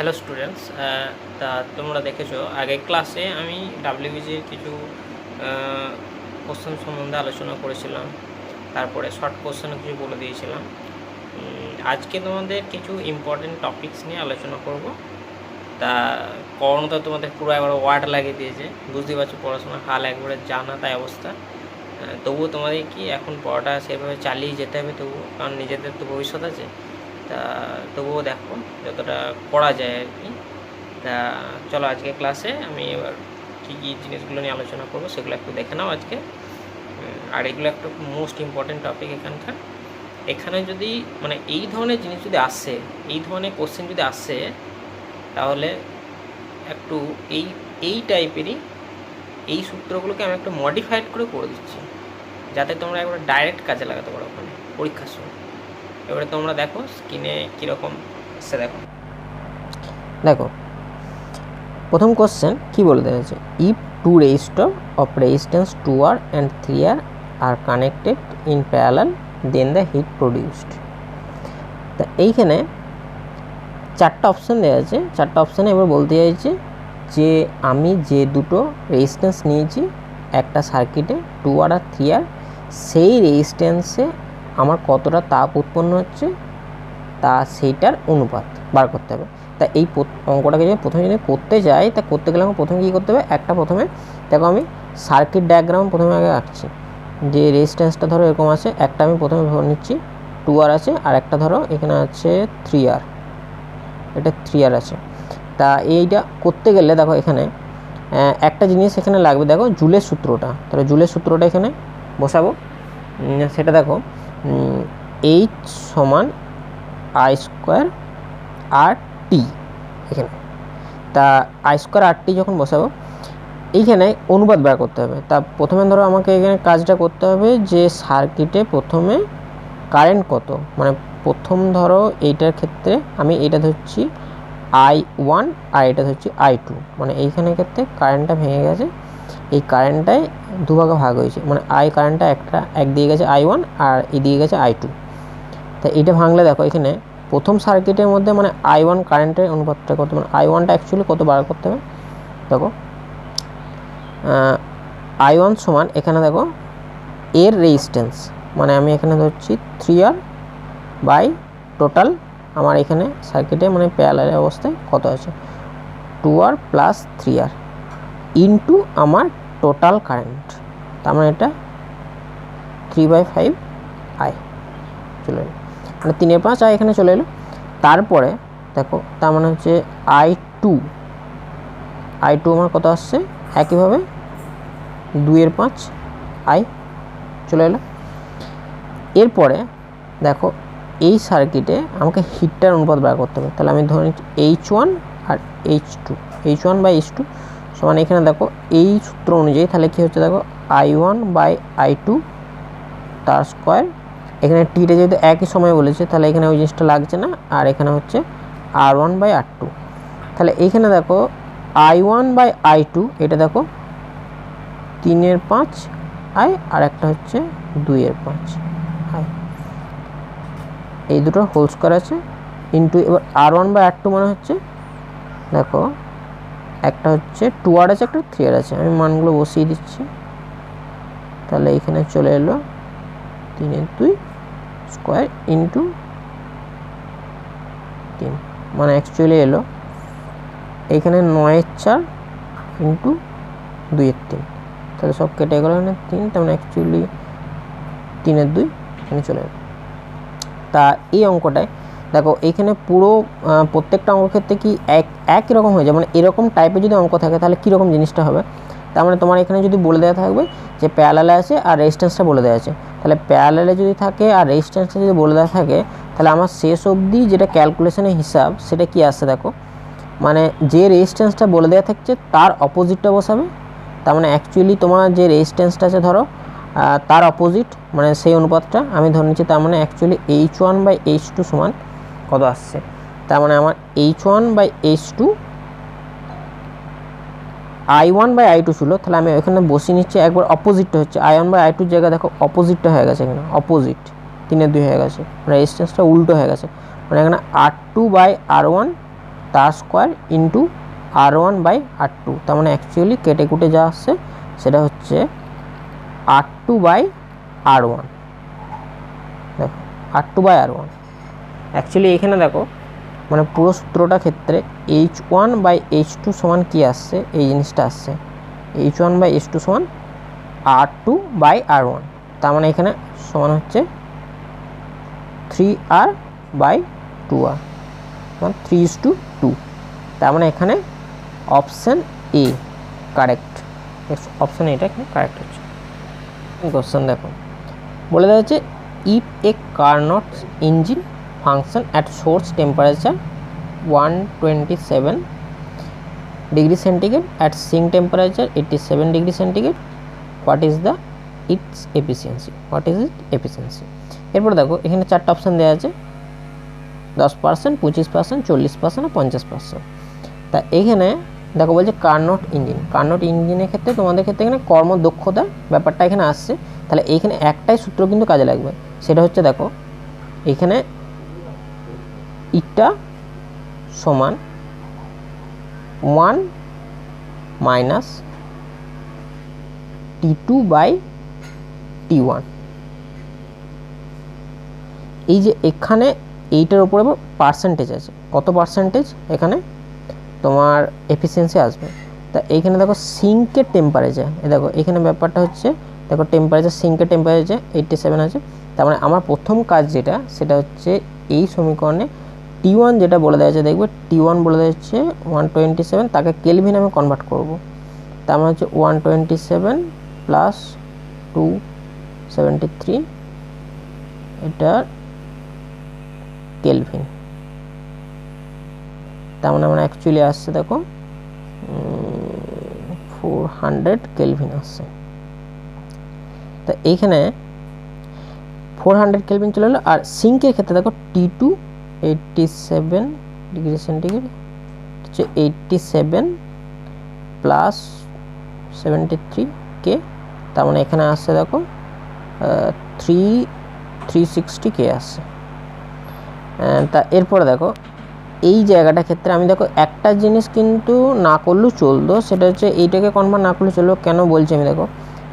Hello students, তা তোমরা দেখেছো আগের ক্লাসে আমি WBCHSE কিছু কোশ্চেন সম্বন্ধে আলোচনা করেছিলাম, তারপরে শর্ট কোশ্চেনও কিছু বলে দিয়েছিলাম। আজকে তোমাদের কিছু ইম্পর্টেন্ট টপিকস নিয়ে আলোচনা করব। তা করোনা তো তোমাদের পুরো একবার ওয়ার্ড লাগিয়ে দিয়েছে, বুঝতেই পারছো পড়াশোনার হাল একবারে জানা তাই অবস্থা। তবুও তোমাদের কি এখন পড়াটা সেভাবে চালিয়ে যেতে হবে তবুও, কারণ নিজেদের তো ভবিষ্যৎ আছে। তা তবুও দেখো যতটা করা যায় আর কি। তা চলো আজকে ক্লাসে আমি এবার কী কী জিনিসগুলো নিয়ে আলোচনা করবো সেগুলো একটু দেখে নাও আজকে। আর এগুলো একটা মোস্ট ইম্পর্টেন্ট টপিক এখানকার। এখানে যদি মানে এই ধরনের জিনিস যদি আসে, এই ধরনের কোশ্চেন যদি আসে, তাহলে একটু এই টাইপেরই এই সূত্রগুলোকে আমি একটু মডিফাইড করে দিচ্ছি, যাতে তোমরা একবার ডাইরেক্ট কাজে লাগাতে পারো ওখানে পরীক্ষার সময়। এবারে তোমরা দেখো স্ক্রিনে কীরকম আসছে। দেখো প্রথম কোশ্চেন কি বলে দেওয়া হয়েছে, if two resistor of resistance 2R and 3R are connected in parallel then the heat produced. তা এইখানে চারটা অপশান দেওয়া আছে, চারটা অপশানে এবার বলতে চাইছে যে আমি যে দুটো রেজিস্ট্যান্স নিয়েছি একটা সার্কিটে 2R আর 3R, সেই রেজিস্ট্যান্সে আমার কতটা তাপ উৎপন্ন হচ্ছে তা সেইটার অনুপাত বার করতে হবে। তা এই অঙ্কটাকে যদি প্রথমে যদি করতে যাই, তা করতে গেলে আমার প্রথমে কী করতে হবে, প্রথমে দেখো আমি সার্কিট ডায়াগ্রাম প্রথমে আগে আঁকছি। যে রেজিস্ট্যান্সটা ধরো এরকম আছে, একটা আমি প্রথমে ধরে নিচ্ছি 2R আছে, আর একটা ধরো এখানে আছে 3R, এটা 3R আছে। তা এইটা করতে গেলে দেখো এখানে একটা জিনিস এখানে লাগবে, দেখো জুলের সূত্রটা। তাহলে জুলের সূত্রটা এখানে বসাবো, সেটা দেখো H সমান I² RT এখানে। তা I² RT যখন বসাবো, এইখানে অনুপাত বের করতে হবে। তা প্রথমে ধরো আমাকে এখানে কাজটা করতে হবে যে সার্কিটে প্রথমে কারেন্ট কত, মানে প্রথম ধরো এইটার ক্ষেত্রে আমি এটা ধরছি I1 আর এটা ধরছি I2, মানে এইখানের ক্ষেত্রে কারেন্টটা ভেঙে গেছে, এই কারেন্টটাই দুভাগে ভাগ হয়েছে, মানে কারেন্টটা একদিকে গেছে I1 আর এদিকে গেছে I2। তা এটা ভাঙলে দেখো এখানে প্রথম সার্কিটের মধ্যে মানে I1 কারেন্টের অনুপাতটা কত, মানে I1টা অ্যাকচুয়ালি কত বার করতে হবে। দেখো I1 সমান এখানে দেখো এর রেজিস্ট্যান্স, মানে আমি এখানে ধরছি 3R বাই টোটাল আমার এখানে সার্কিটে মানে প্যারালাল অবস্থায় কত আছে 2R প্লাস 3R ইন্টু আমার টোটাল কারেন্ট, তার মানে এটা 3/5I চলে এলো, মানে 3/5I এখানে চলে এলো। তারপরে দেখো তার মানে হচ্ছে I2 আমার কত আসছে, একইভাবে 2/5I চলে এলো। এরপরে দেখো এই সার্কিটে আমাকে হিটটার অনুপাত বার করতে হবে। তাহলে আমি ধরে নিচ্ছি H1 R H1 by H2 সমান এখানে দেখো এই সূত্র অনুযায়ী তাহলে কী হচ্ছে, দেখো I1 বাই I2 তার স্কোয়ার। এখানে টিটা যেহেতু একই সময় বলেছে তাহলে এখানে ওই জিনিসটা লাগছে না, আর এখানে হচ্ছে R1 বাই R2। তাহলে এইখানে দেখো I1 বাই I2 এটা দেখো 3/5I আর একটা হচ্ছে 2/5I, এই দুটো হোল স্কোয়ার আছে ইন্টু এবার R1 বাই R2 মানে হচ্ছে দেখো একটা হচ্ছে 2R আছে একটা 3R আছে, আমি মানগুলো বসিয়ে দিচ্ছি। তাহলে এখানে চলে এলো 3/2 স্কোয়ার ইন্টু 3, মানে অ্যাকচুয়ালি এলো এইখানে 9/4 ইন্টু 2/3, তাহলে সব কেটে গেলো এখানে 3, তার মানে অ্যাকচুয়ালি 3/2 এখানে চলে এলো। তা এই অঙ্কটায় দেখো এইখানে পুরো প্রত্যেকটা অঙ্ক ক্ষেত্রে কি একই রকম হয়ে যায়, মানে এরকম টাইপের যদি অঙ্ক থাকে তাহলে কীরকম জিনিসটা হবে, তার মানে তোমার এখানে যদি বলে দেওয়া থাকবে যে প্যারালালে আছে আর রেজিস্ট্যান্সটা বলে দেওয়া আছে, তাহলে প্যারালালে যদি থাকে আর রেজিস্ট্যান্সটা যদি বলে দেওয়া থাকে তাহলে আমার শেষ অবধি যেটা ক্যালকুলেশনের হিসাব সেটা কি আসছে দেখো, মানে যে রেজিস্ট্যান্সটা বলে দেওয়া থাকছে তার অপোজিটটা বসাবে। তার মানে অ্যাকচুয়ালি তোমার যে রেজিস্ট্যান্সটা আছে ধরো তার অপোজিট, মানে সেই অনুপাতটা আমি ধরে নিচ্ছি। তার মানে অ্যাকচুয়ালি H1 বাই H2 সমান কত আসছে, তার মানে আমার H1 by H2 I1 by I2 ছিল, তাহলে আমি ওখানে বসিয়ে নিচ্ছি একবার অপোজিটটা হচ্ছে I1 বাই I2 জায়গায় দেখো অপোজিটটা হয়ে গেছে, এখানে অপোজিট 3/2 হয়ে গেছে, মানে রেজিস্ট্যান্সটা উল্টো হয়ে গেছে, মানে এখানে R2 বাই R1 তার square into R1 by R2, তার মানে অ্যাকচুয়ালি কেটে কুটে যা আসছে সেটা হচ্ছে R2 বাই R1। দেখো R2 বাই R1 অ্যাকচুয়ালি এখানে দেখো মানে পুরো সূত্রটা ক্ষেত্রে H1 বাই H2 সমান কী আসছে, এই জিনিসটা আসছে H1 বাই H2 সমান R2 বাই R1, তার মানে এখানে সমান হচ্ছে 3R বাই 2R, মানে 3:2, তার মানে এখানে অপশান এ কারেক্ট, অপশান এটা এখানে কারেক্ট হচ্ছে। কোশ্চেন দেখো বলে দেওয়া হচ্ছে if a Carnot engine function at source temperature 127 degree centigrade at sink temperature 87 degree centigrade, what is the its efficiency, what is it efficiency. এরপর দেখো এখানে চারটা অপশান দেওয়া আছে 10%, 25%, 40% আর 50%। তা এখানে দেখো বলছে কার্নট ইঞ্জিন, কার্নট ইঞ্জিনের ক্ষেত্রে তোমাদের ক্ষেত্রে এখানে কর্মদক্ষতার ব্যাপারটা এখানে আসছে, তাহলে এইখানে একটাই সূত্র কিন্তু কাজে লাগবে, সেটা হচ্ছে দেখো এখানে ইটা সমান 1 মাইনাস T2 বাই T1। এই যে এখানে এইটার উপরে পার্সেন্টেজ আছে, কত পার্সেন্টেজ এখানে তোমার এফিসিয়েন্সি আসবে। তা এইখানে দেখো সিঙ্কের টেম্পারেচার, দেখো এখানে ব্যাপারটা হচ্ছে দেখো টেম্পারেচার সিঙ্কের টেম্পারেচার 87 আছে, তার মানে আমার প্রথম কাজ যেটা সেটা হচ্ছে এই সমীকরণে T1 যেটা বলে দেওয়া আছে, দেখবে T1 বলে দেওয়া হচ্ছে 127, তাকে কেলভিন আমি কনভার্ট করব, তার মানে হচ্ছে 127 প্লাস 273 এটা কেলভিন, তার মানে আমরা অ্যাকচুয়ালি আসছে দেখো 400 কেলভিন আসছে। তা এইখানে 400 কেলভিন চলে এলো, আর সিঙ্কের ক্ষেত্রে দেখো T2 87 ডিগ্রি সেন্টিগ্রেড হচ্ছে 87 প্লাস 73 কে, তার মানে এখানে আসছে দেখো 360 কে আসছে। তা এরপরে দেখো এই জায়গাটা ক্ষেত্রে আমি দেখো একটা জিনিস কিন্তু না করলেও চলতো, সেটা হচ্ছে এইটাকে কনভার্ট না করলে চলবে, কেন বলছি আমি দেখো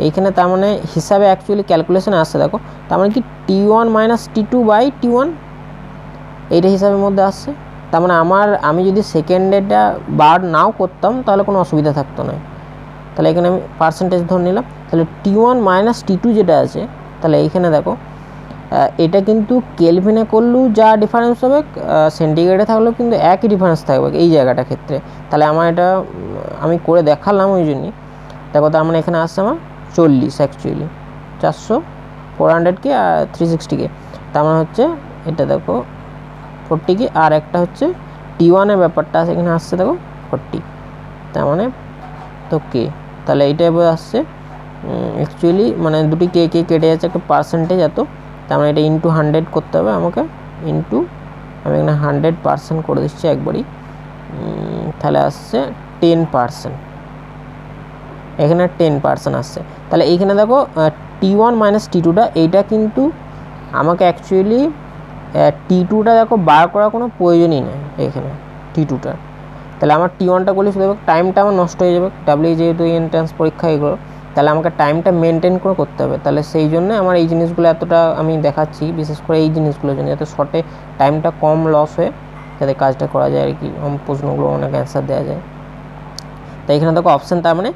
এইখানে তার মানে হিসাবে অ্যাকচুয়ালি ক্যালকুলেশন আসছে দেখো, তার মানে কি T1 minus T2 by T1 এইটা হিসাবের মধ্যে আসছে, তার মানে আমি যদি সেকেন্ডেরটা বার নাও করতাম তাহলে কোনো অসুবিধা থাকতো না, তাহলে এখানে আমি পার্সেন্টেজ ধরে নিলাম, তাহলে T1 মাইনাস T2 যেটা আছে, তাহলে এইখানে দেখো এটা কিন্তু কেলভিনে করলেও যা ডিফারেন্স হবে সেন্টিগ্রেডে থাকলেও কিন্তু একই ডিফারেন্স থাকবে এই জায়গাটার ক্ষেত্রে, তাহলে আমার এটা আমি করে দেখালাম ওই জন্যই। দেখো তার মানে এখানে আসছে আমার 40 অ্যাকচুয়ালি 400 কে আর 360 কে, তার মানে হচ্ছে এটা দেখো 40 কে, আর একটা হচ্ছে T1 এর ব্যাপারটা আছে এখানে আসছে দেখো 40, তার মানে তো কে, তাহলে এইটা এবার আসছে অ্যাকচুয়ালি মানে দুটি কে কে কেটে যাচ্ছে একটা পার্সেন্টেজ এত, তার মানে এটা ইন্টু 100 করতে হবে আমাকে, ইন্টু আমি এখানে 100% করে দিচ্ছি একবারই, তাহলে আসছে 10%, এখানে 10% আসছে। তাহলে এইখানে দেখো T1 মাইনাস T2টা এইটা কিন্তু আমাকে অ্যাকচুয়ালি T2টা দেখো বার করার কোনো প্রয়োজনই নেই এখানে T2টার, তাহলে আমার T1টা করলে শুধু টাইমটা আমার নষ্ট হয়ে যাবে, ডাব্লিউ যেহেতু এন্ট্রান্স পরীক্ষা এগুলো, তাহলে আমাকে টাইমটা মেনটেন করে করতে হবে, তাহলে সেই জন্য আমার এই জিনিসগুলো এতটা আমি দেখাচ্ছি, বিশেষ করে এই জিনিসগুলোর জন্য যাতে শর্টে টাইমটা কম লস হয়ে যাতে কাজটা করা যায় আর কি, প্রশ্নগুলো অনেক অ্যান্সার দেওয়া যায়। তাই এখানে দেখো অপশান তার মানে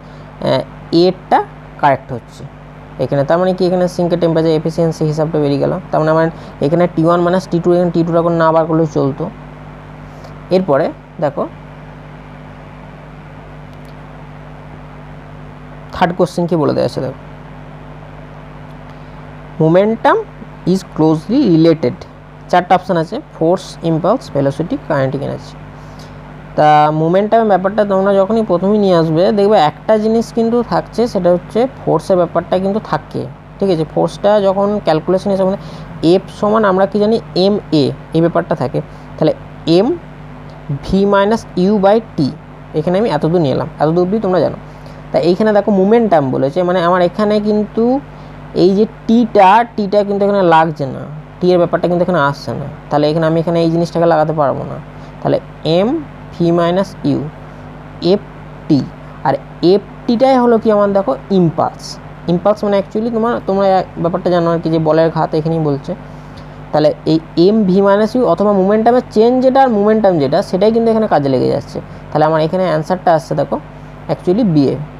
এরটা কারেক্ট হচ্ছে এখানে, তার মানে কি এখানে সিঙ্কের টেম্পারেচার এফিসিয়েন্সি হিসাবটা বেরিয়ে গেল, তার মানে আমার এখানে T1 মাইনাস T2 এখানে T2টা করে না বার করলেও চলতো। এরপরে দেখো থার্ড কোশ্চেন কি বলে দেওয়া আছে, দেখো মোমেন্টাম ইজ ক্লোজলি রিলেটেড, চারটা অপশান আছে force, impulse, velocity, kinetic energy. তা মোমেন্টামের ব্যাপারটা তোমরা যখনই প্রথমেই নিয়ে আসবে দেখবে একটা জিনিস কিন্তু থাকছে, সেটা হচ্ছে ফোর্সের ব্যাপারটা কিন্তু থাকে, ঠিক আছে। ফোর্সটা যখন ক্যালকুলেশন হিসাবে এফ সমান আমরা কি জানি এম এ, এই ব্যাপারটা থাকে, তাহলে M V minus U by T, এখানে আমি এতদূর নিয়ে এলাম, এতদূর অবধি তোমরা জানো। তা এইখানে দেখো মোমেন্টাম বলেছে, মানে আমার এখানে কিন্তু এই যে টিটা কিন্তু এখানে লাগছে না, টি এর ব্যাপারটা কিন্তু এখানে আসছে না, তাহলে এখানে আমি এই জিনিসটাকে লাগাতে পারবো না, তাহলে M V minus U F T. আর এফ টিটাই হলো কি আমার দেখো ইম্পালস। ইম্পালস মানে অ্যাকচুয়ালি তোমরা ব্যাপারটা জানো আর কি, যে বলের ঘাত এখানেই বলছে। তাহলে এই এম ভি মাইনাস ইউ অথবা মোমেন্টামের চেঞ্জ যেটা আর মোমেন্টাম যেটা সেটাই কিন্তু এখানে কাজে লেগে যাচ্ছে। তাহলে আমার এখানে অ্যান্সারটা আসছে দেখো অ্যাকচুয়ালি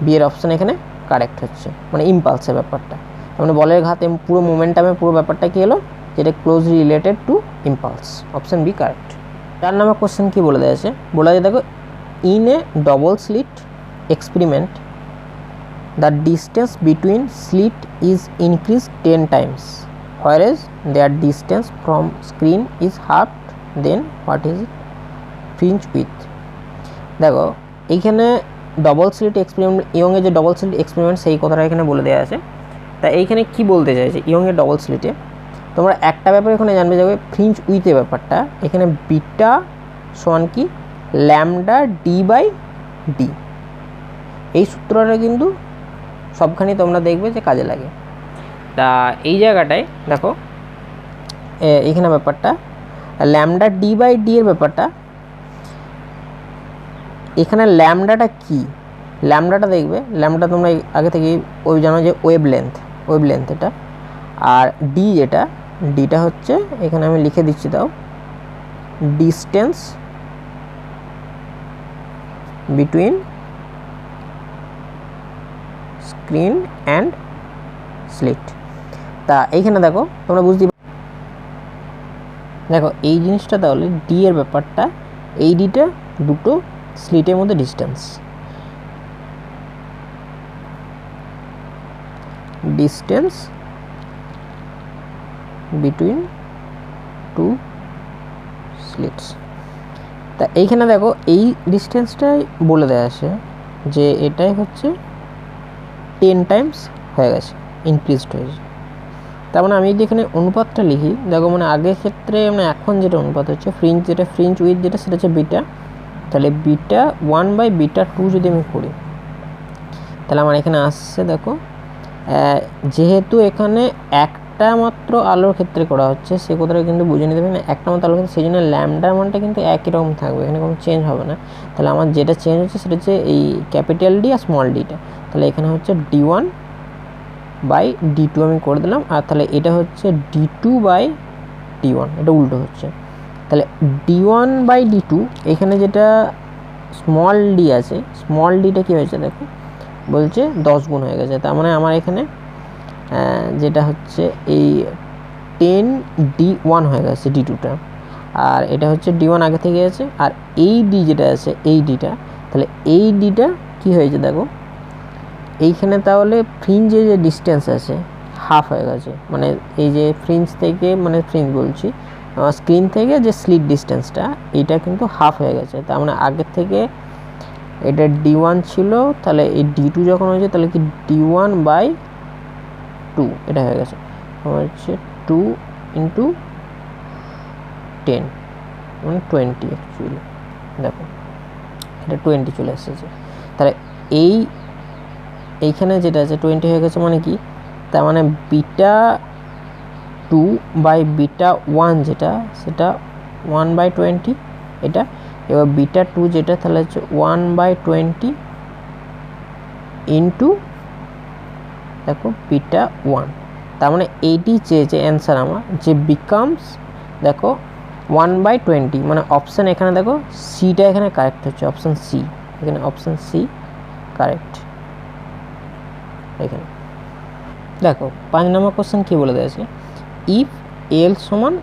বি এর অপশান এখানে কারেক্ট হচ্ছে, মানে ইম্পালসের ব্যাপারটা। তার মানে বলের ঘাতে পুরো মোমেন্টামের পুরো ব্যাপারটা কী হলো, যেটা closely related to impulse. Option B correct. 4 নম্বর কোশ্চেন কী বলে দিয়েছে, বলা যায় দেখো in a double slit experiment the distance between slit is increase 10 times whereas their distance from screen is halved, then what is it fringe width। দেখো এইখানে double slit experiment, ইয়ংয়ের যে ডবল স্লিট এক্সপেরিমেন্ট সেই কথাটা এখানে বলে দেওয়া আছে। তা এইখানে কি বলতে চাইছে ইয়ংয়ের ডবল স্লিটে, তোমরা একটা ব্যাপার এখানে জানবে যাবে ফ্রিঞ্জ উইথের ব্যাপারটা। এখানে বিটা সমান কি ল্যামডা ডি বাই ডি, এই সূত্রটা কিন্তু সবখানে তোমরা দেখবে যে কাজে লাগে। তা এই জায়গাটায় দেখো এখানে ব্যাপারটা ল্যামডা ডি বাই ডি এর ব্যাপারটা, এখানে ল্যামডাটা কি, ল্যামডাটা দেখবে, ল্যামডা তোমরা আগে থেকে ওই জানো যে ওয়েভ লেন্থ এটা। আর ডি যেটা, ডিটা হচ্ছে এখানে আমি লিখে দিচ্ছি, দাও distance between screen and slit. তা এইখানে দেখো তোমরা বুঝতে দেখো এই জিনিসটা, তাহলে ডি এর ব্যাপারটা, এই ডিটা দুটো স্লিটের মধ্যে ডিস্টেন্স বিটুইন টু স্লিটস। তা এইখানে দেখো এই ডিস্টেন্সটাই বলে দেওয়া আছে যে এটাই হচ্ছে 10 times হয়ে গেছে, ইনক্রিজড হয়েছে। তার মানে আমি যদি এখানে অনুপাতটা লিখি, দেখো মানে আগের ক্ষেত্রে মানে এখন যেটা অনুপাত হচ্ছে ফ্রিঞ্জ উইথ যেটা সেটা হচ্ছে বিটা, তাহলে বিটা 1 বাই বিটা 2 যদি আমি করি, তাহলে আমার এখানে আসছে দেখো যেহেতু এখানে একটা মাত্র আলোর ক্ষেত্রে করা হচ্ছে সে কথাটা কিন্তু বুঝে নিতে হবে না, একটা মাত্র আলোর ক্ষেত্রে, সেই জন্য ল্যামডার মানটা কিন্তু একই রকম থাকবে, এখানে কোনো চেঞ্জ হবে না। তাহলে আমার যেটা চেঞ্জ হচ্ছে সেটা হচ্ছে এই ক্যাপিটাল ডি আর স্মল ডিটা। তাহলে এখানে হচ্ছে D1 বাই D2 আমি করে দিলাম, আর তাহলে এটা হচ্ছে D2 বাই D1, এটা উল্টো হচ্ছে। তাহলে D1 বাই D2 এখানে যেটা স্মল ডি আছে, স্মল ডিটা কী হয়েছে দেখো বলছে 10 গুণ হয়ে গেছে। তার মানে আমার এখানে যেটা হচ্ছে এই 10D1 হয়ে গেছে D2টা, আর এটা হচ্ছে D1 আগে থেকে আছে, আর এই ডি যেটা আছে এই ডিটা, তাহলে এই ডিটা কী হয়েছে দেখো এইখানে, তাহলে ফ্রিঞ্জে যে ডিস্টেন্স আছে হাফ হয়ে গেছে, মানে এই যে ফ্রিঞ্জ থেকে, মানে ফ্রিঞ্জ বলছি স্ক্রিন থেকে যে স্লিট ডিস্টেন্সটা এটা কিন্তু হাফ হয়ে গেছে। তার মানে আগের থেকে এটা D1 ছিল, তাহলে এই D2 যখন হয়েছে তাহলে কি D1 বাই 2 এটা হয়ে গেছে, আমার হচ্ছে 2 × 10 মানে 20 অ্যাকচুয়ালি, দেখো এটা 20 চলে এসেছে। তাহলে এইখানে যেটা আছে 20 হয়ে গেছে, মানে কি তার মানে বিটা 2 বাই বিটা 1 যেটা সেটা 1 বাই 20 এটা। এবার বিটা 2 যেটা তাহলে হচ্ছে 1 বাই 20 ইন্টু দেখো বিটা 1। তার মানে এইটি চেয়েছে অ্যান্সার আমার, যে বিকামস দেখো 1 বাই 20, মানে অপশান এখানে দেখো সিটা এখানে কারেক্ট হচ্ছে, অপশান সি, এখানে অপশান সি কারেক্ট। এখানে দেখো 5 নম্বর কোশ্চেন কী বলে দিয়েছে, ইফ এল সমান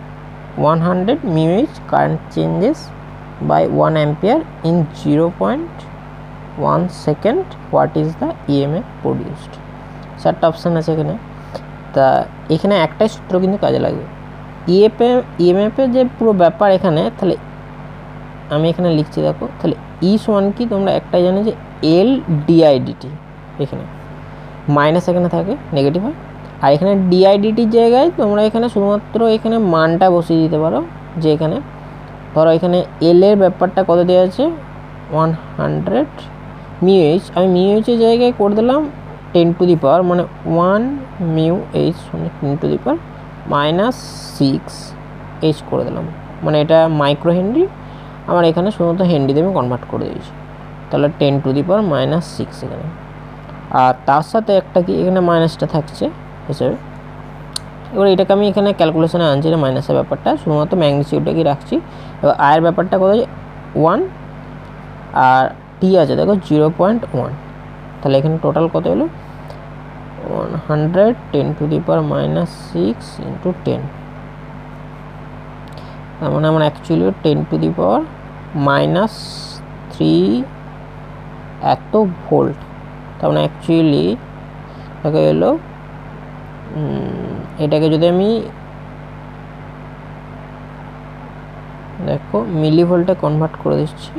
100 mu H current changes by 1 ampere in 0.1 second what is the EMF produced. 4টা অপশান আছে এখানে। তা এখানে একটাই সূত্র কিন্তু কাজে লাগবে, ইএমএফের যে পুরো ব্যাপার এখানে, তাহলে আমি এখানে লিখছি দেখো, তাহলে ই সমান কি তোমরা একটাই জানো যে এল ডিআইডিটি, এখানে মাইনাস এখানে থাকে নেগেটিভ হয়, আর এখানে ডিআইডিটির জায়গায় তোমরা এখানে শুধুমাত্র এখানে মানটা বসিয়ে দিতে পারো, যে এখানে ধরো এখানে এল এর ব্যাপারটা কত দেওয়া আছে 100 মিউএইচ, আমি মিউএইচের জায়গায় করে দিলাম 10 টু দি পাওয়ার, মানে 1 মিউএইচ 10 টু দি পাওয়ার -6 এইচ করে দিলাম, মানে এটা মাইক্রো হেনরি। আমার এখানে শুধুমাত্র হেনরিতে আমি কনভার্ট করে দিয়েছি, তাহলে 10⁻⁻6 এখানে। আর তার সাথে একটা কি এখানে মাইনাসটা থাকছে হিসেবে। এবার এটাকে আমি এখানে ক্যালকুলেশনে আনছি, এটা মাইনাসের ব্যাপারটা, শুধুমাত্র ম্যাগনিটিউডটা কি রাখছি। এবার আয়ের ব্যাপারটা কত 1, আর টি আছে দেখো 0.1, তাহলে এখানে টোটাল কত হলো 100 10⁻⁻6 × 10, তার মানে আমার অ্যাকচুয়ালি 10⁻³ এত ভোল্ট। তার মানে অ্যাকচুয়ালি এটাকে হলো এটাকে যদি আমি দেখো মিলি ভোল্টে কনভার্ট করে দিচ্ছি,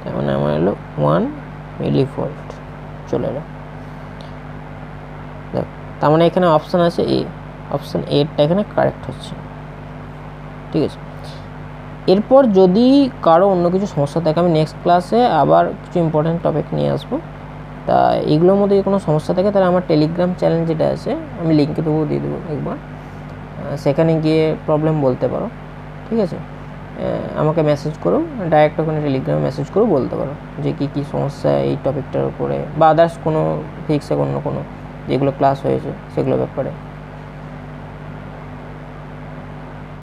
তার মানে আমার হলো 1 মিলিভোল্ট চলে এলো। দেখো তার মানে এখানে অপশান আছে এ, অপশান এরটা এখানে কারেক্ট হচ্ছে, ঠিক আছে। এরপর যদি কারো অন্য কিছু সমস্যা থাকে আমি নেক্সট ক্লাসে আবার কিছু ইম্পর্টেন্ট টপিক নিয়ে আসবো। তা এগুলোর মধ্যে যদি কোনো সমস্যা থাকে তাহলে আমার টেলিগ্রাম চ্যানেল যেটা আছে আমি লিঙ্কে দেবো, দিয়ে দেবো একবার, সেখানে গিয়ে প্রবলেম বলতে পারো, ঠিক আছে। আমাকে মেসেজ করো, ডাইরেক্ট ওখানে টেলিগ্রামে মেসেজ করো, বলতে পারো যে কী সমস্যা এই টপিকটার উপরে বা আদার্স কোনো ফিক্সে অন্য কোনো যেগুলো ক্লাস হয়েছে সেগুলোর ব্যাপারে।